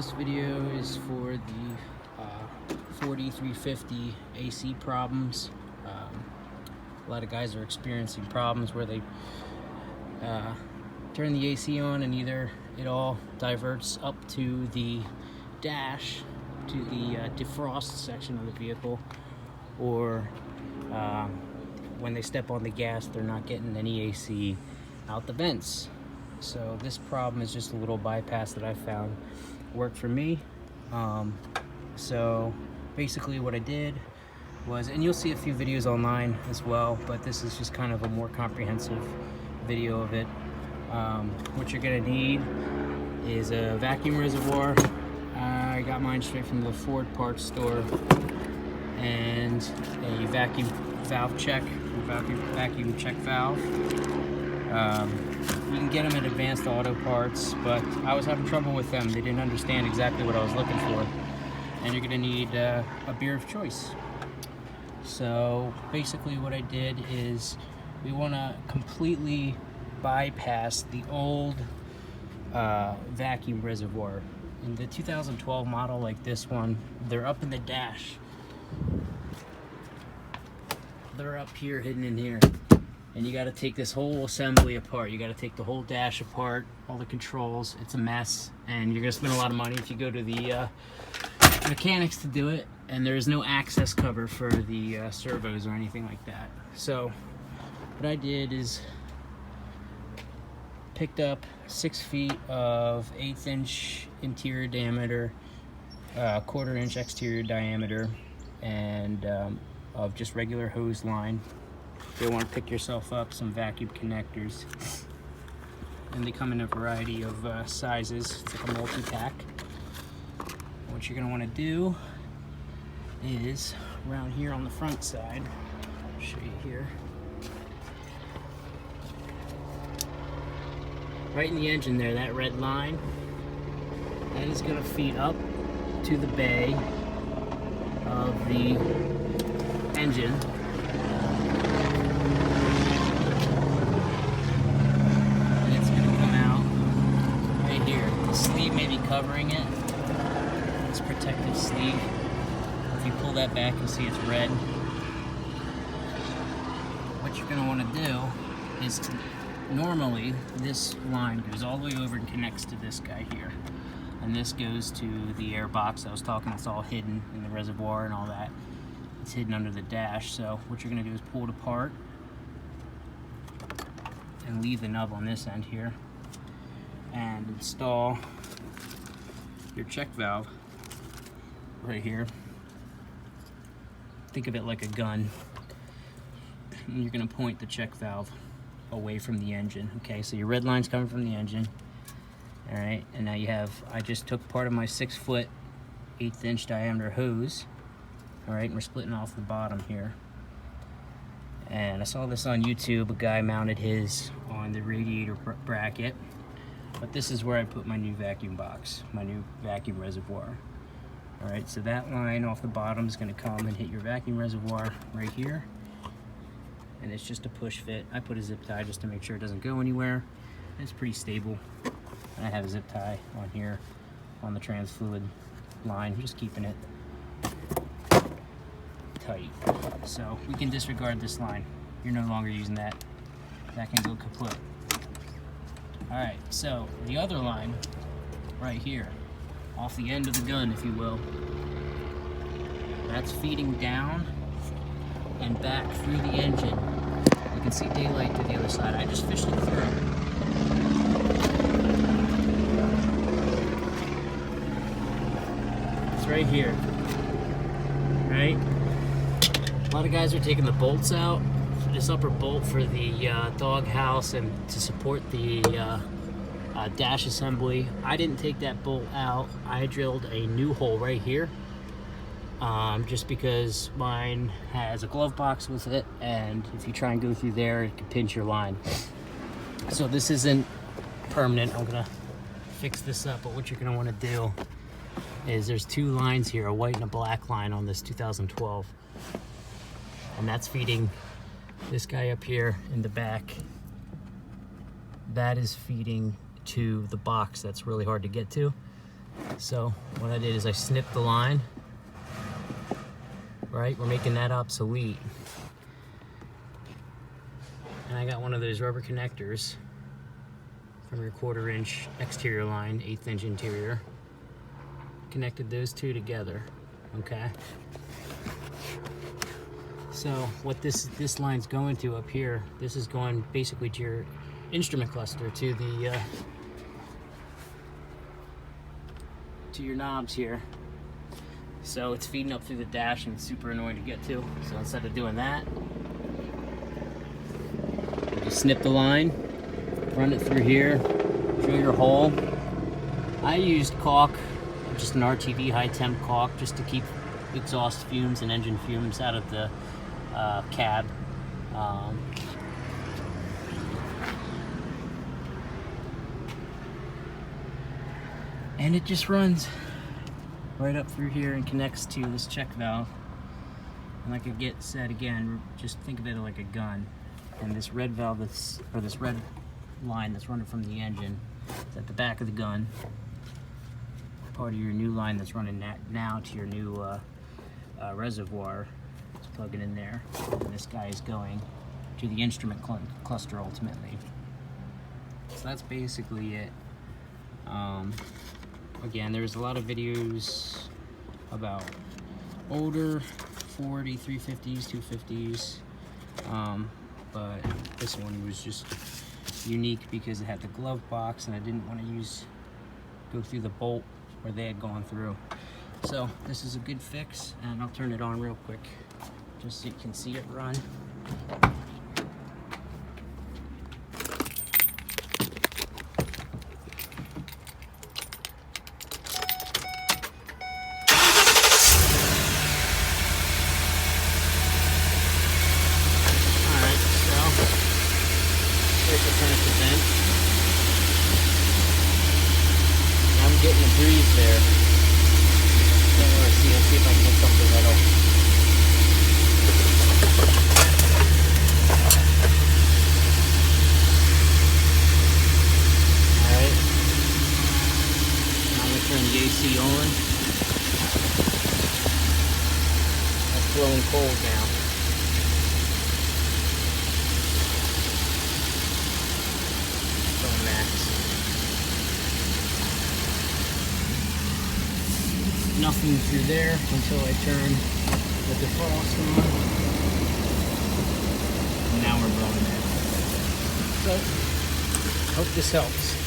This video is for the Ford E-350 AC problems. A lot of guys are experiencing problems where they turn the AC on and either it all diverts up to the dash, to the defrost section of the vehicle, or when they step on the gas they're not getting any AC out the vents. So this problem is just a little bypass that I found worked for me. So basically what I did was, and you'll see a few videos online as well, but this is just kind of a more comprehensive video of it. What you're gonna need is a vacuum reservoir. I got mine straight from the Ford parts store, and a vacuum valve check, vacuum check valve. You can get them at Advanced Auto Parts, but I was having trouble with them. They didn't understand exactly what I was looking for. And you're gonna need a beer of choice. So basically what I did is, we wanna completely bypass the old vacuum reservoir. In the 2012 model like this one, they're up in the dash. They're up here, hidden in here. And you got to take this whole assembly apart. You got to take the whole dash apart, all the controls. It's a mess, and you're gonna spend a lot of money if you go to the mechanics to do it. And there is no access cover for the servos or anything like that. So what I did is picked up 6 feet of 1/8 inch interior diameter, 1/4 inch exterior diameter, and of just regular hose line. You'll want to pick yourself up some vacuum connectors, and they come in a variety of sizes. It's like a multi-pack. What you're going to want to do is, around here on the front side, I'll show you here, right in the engine there, that red line, that is going to feed up to the bay of the engine. Sleeve may be covering it. This protective sleeve. If you pull that back, you'll see it's red. What you're going to want to do is, normally this line goes all the way over and connects to this guy here, and this goes to the air box I was talking. It's all hidden in the reservoir and all that. It's hidden under the dash. So what you're going to do is pull it apart and leave the nub on this end here, and install your check valve right here. Think of it like a gun. And you're going to point the check valve away from the engine. Okay, so your red line's coming from the engine. All right, and now you have, I just took part of my 6 foot 1/8 inch diameter hose. All right, and we're splitting off the bottom here. And I saw this on YouTube. A guy mounted his on the radiator bracket. But this is where I put my new vacuum box, my new vacuum reservoir. All right, so that line off the bottom is going to come and hit your vacuum reservoir right here. And it's just a push fit. I put a zip tie just to make sure it doesn't go anywhere. It's pretty stable. And I have a zip tie on here on the trans fluid line, just keeping it tight. So we can disregard this line. You're no longer using that. That can go kaput. Alright, so the other line, right here, off the end of the gun, if you will, that's feeding down and back through the engine. You can see daylight to the other side. I just fished it through. It's right here, right? A lot of guys are taking the bolts out. This upper bolt for the dog house and to support the dash assembly. I didn't take that bolt out. I drilled a new hole right here, just because mine has a glove box with it, and if you try and go through there, it can pinch your line. So this isn't permanent. I'm gonna fix this up, but what you're gonna want to do is, there's 2 lines here, a white and a black line on this 2012, and that's feeding this guy up here in the back. That is feeding to the box that's really hard to get to. So what I did is I snipped the line. Right, we're making that obsolete. And I got one of those rubber connectors from your 1/4 inch exterior line, 1/8 inch interior. Connected those two together, okay? So what this line's going to up here, this is going basically to your instrument cluster, to your knobs here. So it's feeding up through the dash and it's super annoying to get to. So instead of doing that, you snip the line, run it through here, drill your hole. I used caulk, just an RTV high temp caulk, just to keep exhaust fumes and engine fumes out of the cab. And it just runs right up through here and connects to this check valve. And like I said again, just think of it like a gun. And this red valve this red line that's running from the engine is at the back of the gun. Part of your new line that's running now to your new reservoir. It's plugging in there. And this guy is going to the instrument cluster ultimately. So that's basically it. Again, there's a lot of videos about older Ford E-350s, 250s, but this one was just unique because it had the glove box and I didn't want to go through the bolt where they had gone through. So this is a good fix, and I'll turn it on real quick just so you can see it run. I'm getting a breeze there. Let's see if I can get something that'll. Alright. Now I'm going to turn the AC on. That's blowing cold now. Nothing through there until I turn the defrost on. And now we're blowing it. So, hope this helps.